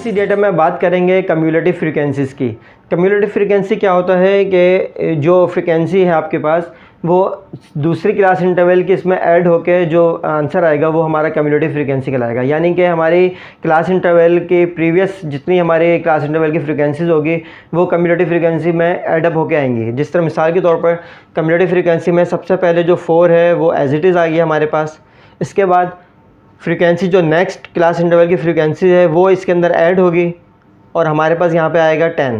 इसी डेटा में बात करेंगे कम्युलेटिव फ्रीक्वेंसीज़ की। कम्युलेटिव फ्रीक्वेंसी क्या होता है कि जो फ्रीक्वेंसी है आपके पास वो दूसरी क्लास इंटरवल की इसमें ऐड होके जो आंसर आएगा वो हमारा कम्युलेटिव फ्रीक्वेंसी कहलाएगा। यानी कि हमारी क्लास इंटरवल की प्रीवियस जितनी हमारी क्लास इंटरवल की फ्रीक्वेंसीज़ होगी वो कम्युलेटिव फ्रीक्वेंसी में ऐड अप होके आएंगी। जिस तरह मिसाल के तौर पर कम्युलेटिव फ्रीक्वेंसी में सबसे पहले जो 4 है वो एज इट इज़ आ गया हमारे पास। इसके बाद फ्रीक्वेंसी जो नेक्स्ट क्लास इंटरवल की फ्रीक्वेंसी है वो इसके अंदर ऐड होगी और हमारे पास यहाँ पे आएगा 10।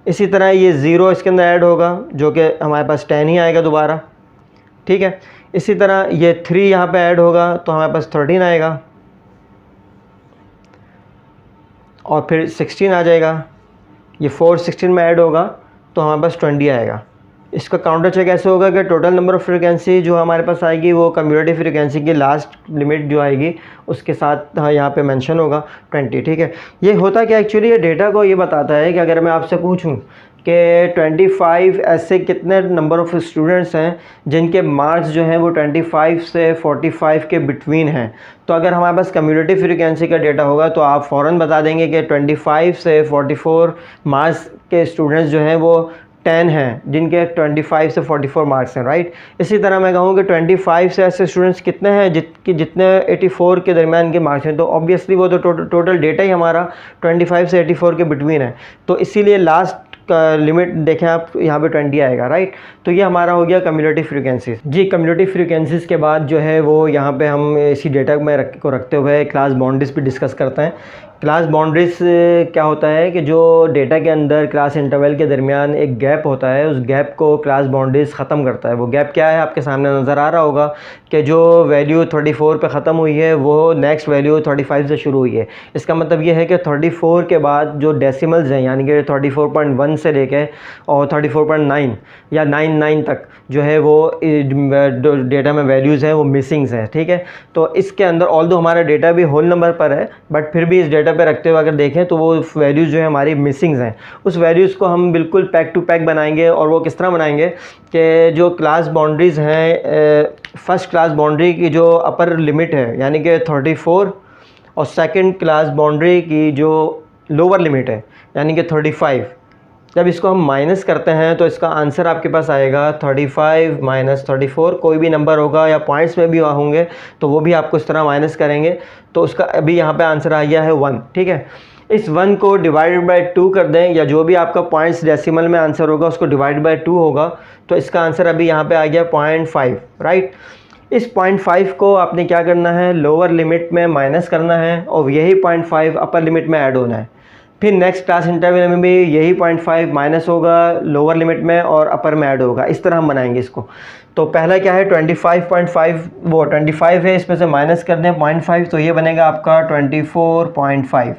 इसी तरह ये 0 इसके अंदर ऐड होगा जो कि हमारे पास 10 ही आएगा दोबारा, ठीक है। इसी तरह ये 3 यहाँ पे ऐड होगा तो हमारे पास 13 आएगा और फिर 16 आ जाएगा। ये 4 16 में ऐड होगा तो हमारे पास 20 आएगा। इसका काउंटर चेक ऐसे होगा कि टोटल नंबर ऑफ़ फ्रीक्वेंसी जो हमारे पास आएगी वो कम्युलेटिव फ्रीक्वेंसी की लास्ट लिमिट जो आएगी उसके साथ यहाँ पे मेंशन होगा 20, ठीक है। ये होता क्या एक्चुअली, ये डेटा को ये बताता है कि अगर मैं आपसे पूछूं कि 25 ऐसे कितने नंबर ऑफ़ स्टूडेंट्स हैं जिनके मार्क्स जो हैं वो 25 से 45 के बिटवीन हैं, तो अगर हमारे पास कम्युलेटिव फ्रीक्वेंसी का डेटा होगा तो आप फ़ौरन बता देंगे कि 25 से 44 मार्क्स के स्टूडेंट्स जो हैं वो 10 हैं जिनके 25 से 44 मार्क्स हैं, राइट। इसी तरह मैं कहूँ कि 25 से ऐसे स्टूडेंट्स कितने हैं जितने 84 के दरमियान के मार्क्स हैं, तो ऑब्वियसली वो तो टोटल डेटा ही हमारा 25 से 84 के बिटवीन है। तो इसीलिए लास्ट का लिमिट देखें आप यहाँ पे 20 आएगा, राइट। तो ये हमारा हो गया कम्युलेटिव फ्रीक्वेंसीज़। जी, कम्युलेटिव फ्रीक्वेंसीज़ के बाद जो है वो यहाँ पे हम इसी डेटा में रखते हुए क्लास बाउंड्रीज भी डिस्कस करते हैं। क्लास बाउंड्रीज क्या होता है कि जो डेटा के अंदर क्लास इंटरवल के दरमियान एक गैप होता है, उस गैप को क्लास बाउंड्रीज ख़त्म करता है। वो गैप क्या है आपके सामने नज़र आ रहा होगा कि जो वैल्यू 34 पे ख़त्म हुई है वो नेक्स्ट वैल्यू 35 से शुरू हुई है। इसका मतलब ये है कि 34 के बाद जो डेसिमल्स हैं यानी कि 34.1 से लेके और 34.9 या 99 तक जो है वो डेटा में वैल्यूज़ हैं वो मिसिंग्स हैं, ठीक है। तो इसके अंदर ऑल्दो हमारा डेटा भी होल नंबर पर है बट फिर भी इस डेटा पे रखते हुए अगर देखें तो वो वैल्यूज़ जो है हमारी मिसिंग्स हैं। उस वैल्यूज़ को हम बिल्कुल पैक टू पैक बनाएंगे और वो किस तरह बनाएंगे कि जो क्लास बाउंड्रीज़ हैं, फ़र्स्ट क्लास बाउंड्री की जो अपर लिमिट है यानी कि 34 और सेकंड क्लास बाउंड्री की जो लोअर लिमिट है यानी कि 35, जब इसको हम माइनस करते हैं तो इसका आंसर आपके पास आएगा 35 माइनस 34। कोई भी नंबर होगा या पॉइंट्स में भी होंगे तो वो भी आपको इस तरह माइनस करेंगे तो उसका अभी यहाँ पे आंसर आ गया है 1, ठीक है। इस 1 को डिवाइडेड बाय 2 कर दें या जो भी आपका पॉइंट्स डेसिमल में आंसर होगा उसको डिवाइड बाय 2 होगा तो इसका आंसर अभी यहाँ पे आ गया 0.5, राइट। इस 0.5 को आपने क्या करना है, लोअर लिमिट में माइनस करना है और यही 0.5 अपर लिमिट में ऐड होना है। फिर नेक्स्ट क्लास इंटरवल में भी यही 0.5 माइनस होगा लोअर लिमिट में और अपर में ऐड होगा। इस तरह हम बनाएंगे इसको। तो पहला क्या है 25.5, वो 25 है, इसमें से माइनस कर दें 0.5 तो ये बनेगा आपका 24.5।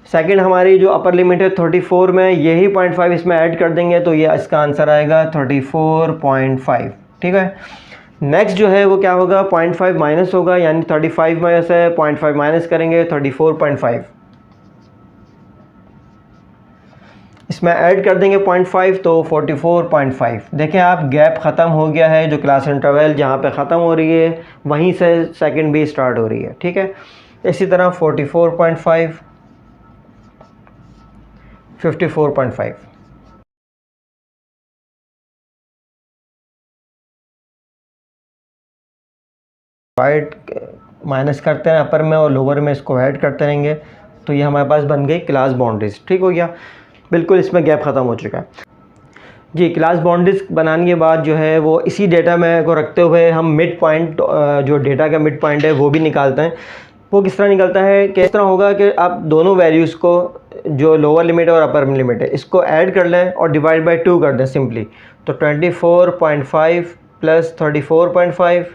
सेकंड हमारी जो अपर लिमिट है 34 में यही 0.5 इसमें ऐड कर देंगे तो ये इसका आंसर आएगा 34.5, ठीक है। नेक्स्ट जो है वो क्या होगा, 0.5 माइनस होगा यानी 35 में से 0.5 माइनस करेंगे 34.5, इसमें ऐड कर देंगे 0.5 तो 44.5। देखें आप गैप ख़त्म हो गया है, जो क्लास इंटरवल जहाँ पे ख़त्म हो रही है वहीं से सेकंड भी स्टार्ट हो रही है, ठीक है। इसी तरह 44.5, 54.5। डिवाइड माइनस करते हैं अपर में और लोअर में, इसको ऐड करते रहेंगे तो ये हमारे पास बन गई क्लास बाउंड्रीज, ठीक हो गया। बिल्कुल इसमें गैप ख़त्म हो चुका है। जी, क्लास बाउंड्रीज बनाने के बाद जो है वो इसी डेटा में को रखते हुए हम मिड पॉइंट, जो डेटा का मिड पॉइंट है वो भी निकालते हैं। वो किस तरह निकलता है, किस तरह होगा कि आप दोनों वैल्यूज़ को जो लोअर लिमिट है और अपर लिमिट है इसको ऐड कर लें और डिवाइड बाय 2 कर दें सिंपली। तो 24.5 प्लस 34.5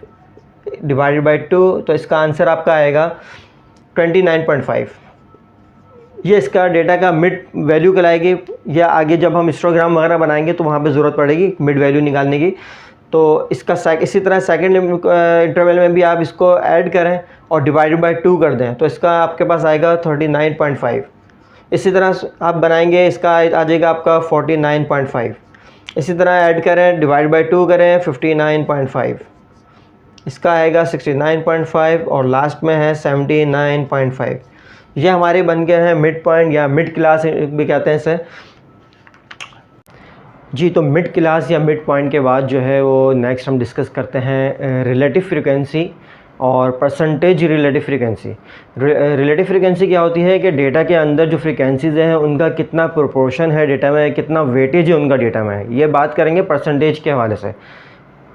डिवाइडेड बाय 2 तो इसका आंसर आपका आएगा 29.5। ये इसका डेटा का मिड वैल्यू कहलाएगी, या आगे जब हम हिस्टोग्राम वगैरह बनाएंगे तो वहाँ पे ज़रूरत पड़ेगी मिड वैल्यू निकालने की। तो इसका इसी तरह सेकंड इंटरवल में भी आप इसको ऐड करें और डिवाइडेड बाय 2 कर दें तो इसका आपके पास आएगा 39.5। इसी तरह आप बनाएंगे, इसका आ जाएगा आपका 49.5। इसी तरह ऐड करें, डिवाइड बाय 2 करें 59.5, इसका आएगा 69.5 और लास्ट में है 79.5। ये हमारे बन गए हैं मिड पॉइंट या मिड क्लास भी कहते हैं इसे जी। तो मिड क्लास या मिड पॉइंट के बाद जो है वो नेक्स्ट हम डिस्कस करते हैं रिलेटिव फ्रीक्वेंसी और percentage relative frequency. Relative frequency क्या होती है कि डेटा के अंदर जो फ्रीक्वेंसीज़ हैं उनका कितना प्रोपोर्शन है डेटा में, कितना वेटेज है उनका डेटा में, ये बात करेंगे परसेंटेज के हवाले से।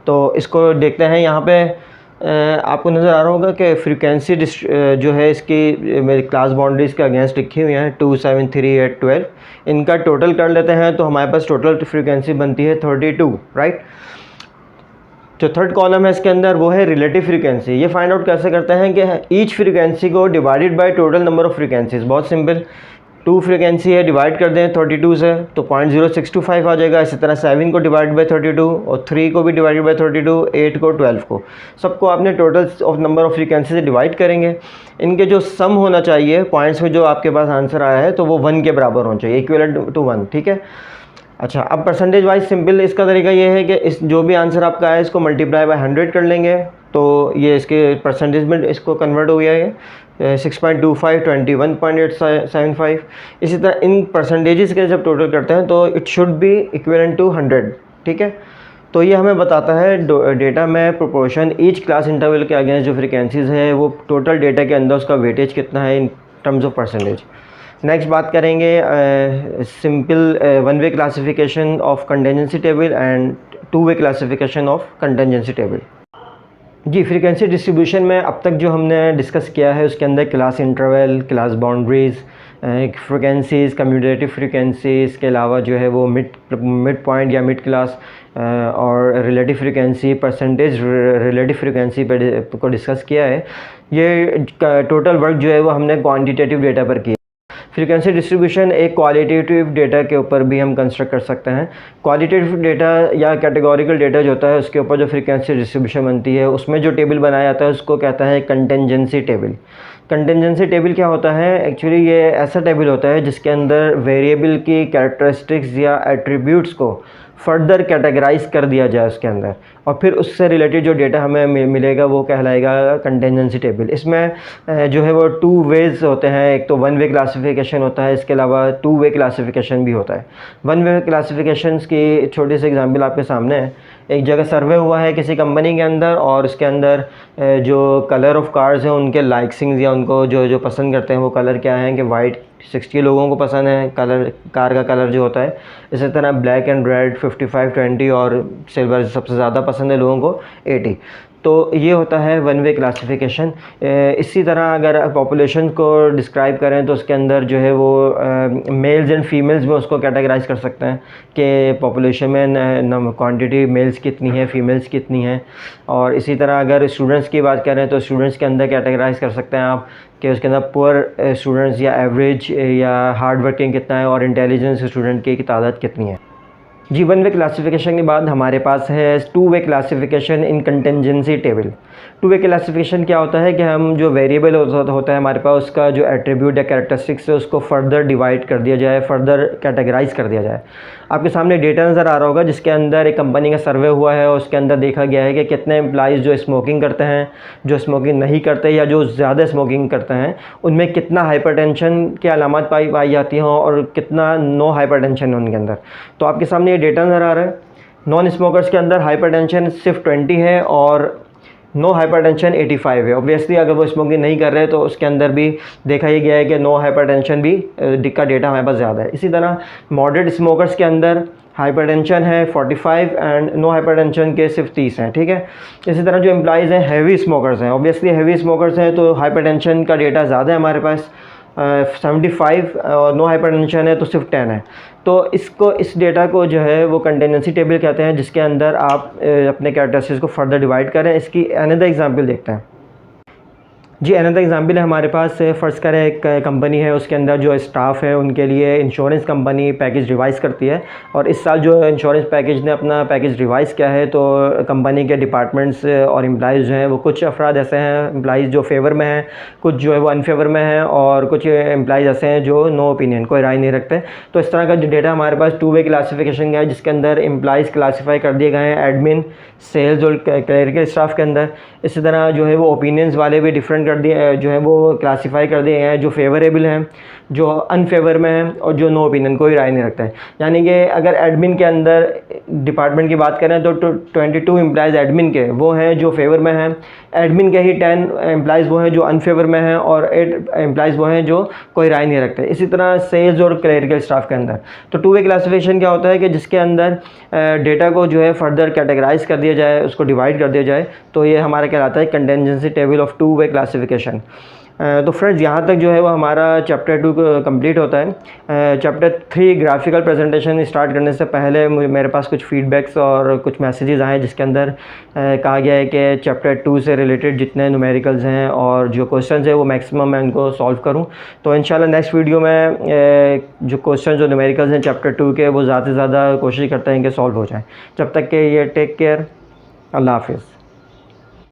तो इसको देखते हैं। यहाँ पे आपको नज़र आ रहा होगा कि फ्रीक्वेंसी जो है इसकी मेरी क्लास बाउंड्रीज़ के अगेंस्ट लिखी हुई हैं 2, 7, 3, 8, 12। इनका टोटल कर लेते हैं तो हमारे पास टोटल फ्रीक्वेंसी बनती है 32, राइट। जो थर्ड कॉलम है इसके अंदर वो है रिलेटिव फ्रीक्वेंसी। ये फाइंड आउट कैसे करते हैं कि ईच फ्रीक्वेंसी को divided by total number of frequencies. बहुत सिंपल, 2 फ्रीक्वेंसी है, डिवाइड कर दें 32 से तो 0.0625 आ जाएगा। इसी तरह 7 को डिवाइड बाय 32 और 3 को भी डिवाइडेड बाय 32, 8 को, 12 को, सबको आपने total of number of frequency से डिवाइड करेंगे। इनके जो सम होना चाहिए पॉइंट्स में जो आपके पास आंसर आया है तो वो 1 के बराबर होना चाहिए, इक्विवेलेंट टू 1, ठीक है। अच्छा, अब परसेंटेज वाइज सिंपल इसका तरीका ये है कि इस जो भी आंसर आपका आया इसको मल्टीप्लाई बाय 100 कर लेंगे तो ये इसके परसेंटेज में इसको कन्वर्ट हो गया है 6.25, 21.875। इसी तरह इन परसेंटेजेस के जब टोटल करते हैं तो it should be equivalent to 100, ठीक है। तो ये हमें बताता है डेटा में प्रोपोर्शन ईच क्लास इंटरवल के अगेंस्ट जो फ्रीक्वेंसीज़ है वो टोटल डेटा के अंदर उसका वेटेज कितना है in terms of percentage. Next बात करेंगे simple 1 way classification of contingency table and 2 way classification of contingency table. जी, फ्रीक्वेंसी डिस्ट्रीब्यूशन में अब तक जो हमने डिस्कस किया है उसके अंदर class interval, class boundaries, frequencies, commutative frequencies के अलावा जो है वो मिड पॉइंट या मिड क्लास और relative frequency, percentage relative frequency को डिस्कस किया है। ये टोटल वर्क जो है वो हमने क्वांटिटेटिव डेटा पर किया। फ्रीक्वेंसी डिस्ट्रीब्यूशन एक क्वालिटेटिव डेटा के ऊपर भी हम कंस्ट्रक्ट कर सकते हैं। क्वालिटेटिव डेटा या कैटेगोरिकल डेटा जो होता है उसके ऊपर जो फ्रीक्वेंसी डिस्ट्रीब्यूशन बनती है उसमें जो टेबल बनाया जाता है उसको कहता है कंटिजेंसी टेबल। कंटिजेंसी टेबल क्या होता है? एक्चुअली ये ऐसा टेबल होता है जिसके अंदर वेरिएबल की कैरेक्टरिस्टिक्स या एट्रीब्यूट्स को फर्दर कैटेगराइज कर दिया जाए उसके अंदर और फिर उससे रिलेटेड जो डेटा हमें मिलेगा वो कहलाएगा कंटिजेंसी टेबल। इसमें जो है वो 2 वेज़ होते हैं। एक तो 1 वे क्लासिफिकेशन होता है, इसके अलावा 2 वे क्लासिफिकेशन भी होता है। 1 वे क्लासिफिकेशंस की छोटी सी एग्जांपल आपके सामने है। एक जगह सर्वे हुआ है किसी कंपनी के अंदर और उसके अंदर जो कलर ऑफ कार्स हैं उनके लाइक्सिंग्स या उनको जो पसंद करते हैं वो कलर क्या हैं कि वाइट 60 लोगों को पसंद है कलर, कार का कलर जो होता है। इसी तरह ब्लैक एंड रेड 55, 20 और सिल्वर सबसे ज़्यादा पसंद है लोगों को 80। तो ये होता है 1 वे क्लासिफिकेशन। इसी तरह अगर पॉपुलेशन को डिस्क्राइब करें तो उसके अंदर जो है वो मेल्स एंड फीमेल्स में उसको कैटेगराइज कर सकते हैं कि पॉपुलेशन में क्वांटिटी मेल्स कितनी है, फीमेल्स कितनी है। और इसी तरह अगर स्टूडेंट्स की बात करें तो स्टूडेंट्स के अंदर कैटेगराइज कर सकते हैं आप कि उसके अंदर पुअर स्टूडेंट्स या एवरेज या हार्ड वर्किंग कितना है और इंटेलिजेंस स्टूडेंट की तादाद कितनी है। जी, 1 वे क्लासिफिकेशन के बाद हमारे पास है 2 way classification in contingency table. 2 way classification क्या होता है कि हम जो वेरिएबल होता है हमारे पास उसका जो एट्रीब्यूट या कैरेक्टरिस्टिक्स है उसको फर्दर डिवाइड कर दिया जाए, फर्दर कैटेगराइज कर दिया जाए। आपके सामने डेटा नज़र आ रहा होगा जिसके अंदर एक कंपनी का सर्वे हुआ है और उसके अंदर देखा गया है कि कितने एम्प्लॉइज़ जो स्मोकिंग करते हैं, जो स्मोकिंग नहीं करते या जो ज़्यादा स्मोकिंग करते हैं उनमें कितना हाइपरटेंशन की अलामत पाई जाती हैं और कितना नो हाइपरटेंशन है उनके अंदर। तो आपके सामने ये डेटा नज़र आ रहा है। नॉन स्मोकर्स के अंदर हाइपरटेंशन सिर्फ 20 है और नो हाइपरटेंशन 85 है। ऑब्वियसली अगर वो स्मोकिंग नहीं कर रहे तो उसके अंदर भी देखा ही गया है कि नो हाइपरटेंशन भी का डेटा हमारे पास ज़्यादा है। इसी तरह मॉडरेट स्मोकर्स के अंदर हाइपरटेंशन है 45 एंड नो हाइपरटेंशन के सिर्फ 30 हैं, ठीक है। इसी तरह जो एम्प्लॉइज़ हैं हैवी स्मोकर्स हैं, ऑब्वियसली हैवी स्मोकर्स हैं तो हाइपरटेंशन का डेटा ज़्यादा है हमारे पास 75 और नो हाइपरटेंशन है तो सिर्फ 10 है। तो इस डेटा को जो है वो कंटिजेंसी टेबल कहते हैं जिसके अंदर आप अपने कैरेक्टरिस्टिक्स को फर्दर डिवाइड करें। इसकी अनदर एग्जांपल देखते हैं। जी, अनदर एग्जांपल है हमारे पास। फ़र्ज़ करें एक कंपनी है उसके अंदर जो स्टाफ है उनके लिए इंश्योरेंस कंपनी पैकेज रिवाइज़ करती है और इस साल जो इंश्योरेंस पैकेज ने अपना पैकेज रिवाइज़ किया है तो कंपनी के डिपार्टमेंट्स और एम्प्लॉइज़ जो हैं वो कुछ अफराद ऐसे हैं एम्प्लॉइज़ जो फेवर में हैं, कुछ जो है वो अनफेवर में हैं और कुछ एम्प्लॉइज़ ऐसे हैं जो नो ओपिनियन, कोई राय नहीं रखते। तो इस तरह का जो डेटा हमारे पास 2 वे क्लासिफिकेशन का है जिसके अंदर एम्प्लॉइज़ क्लासीफाई कर दिए गए हैं एडमिन, सेल्स और क्लरिकल स्टाफ के अंदर। इसी तरह जो है वो ओपिनियंस वाले भी डिफरेंट कर दिए, जो है वो क्लासीफाई कर दिए हैं, जो फेवरेबल हैं, जो अनफेवर में हैं और जो नो ओपिनियन, कोई राय नहीं रखता है। यानी कि अगर एडमिन के अंदर डिपार्टमेंट की बात करें तो 22 एम्प्लॉयज़ एडमिन के वो हैं जो फेवर में हैं, एडमिन के ही 10 एम्प्लॉयज़ वो हैं जो अनफेवर में हैं और 8 एम्प्लॉयज़ वो हैं जो कोई राय नहीं रखते। इसी तरह सेल्स और क्लरिकल स्टाफ के अंदर तो 2 वे क्लासिफिकेशन क्या होता है कि जिसके अंदर डेटा को जो है फर्दर कैटेगराइज कर दिया जाए, उसको डिवाइड कर दिया जाए, तो ये हमारा कहलाता है contingency table of 2 way classification. तो फ्रेंड्स यहाँ तक जो है वो हमारा चैप्टर 2 कंप्लीट होता है। चैप्टर 3 ग्राफिकल प्रेजेंटेशन स्टार्ट करने से पहले मेरे पास कुछ फीडबैक्स और कुछ मैसेजेस आए जिसके अंदर कहा गया है कि चैप्टर 2 से रिलेटेड जितने न्यूमेरिकल्स हैं और जो क्वेश्चंस हैं वो मैक्सिमम मैं उनको सॉल्व करूं। तो इंशाल्लाह नेक्स्ट वीडियो में जो क्वेश्चन जो न्यूमेरिकल्स हैं चैप्टर 2 के वो ज़्यादा से ज़्यादा कोशिश करते हैं कि सॉल्व हो जाएँ। जब तक कि ये टेक केयर, अल्लाह हाफिज़।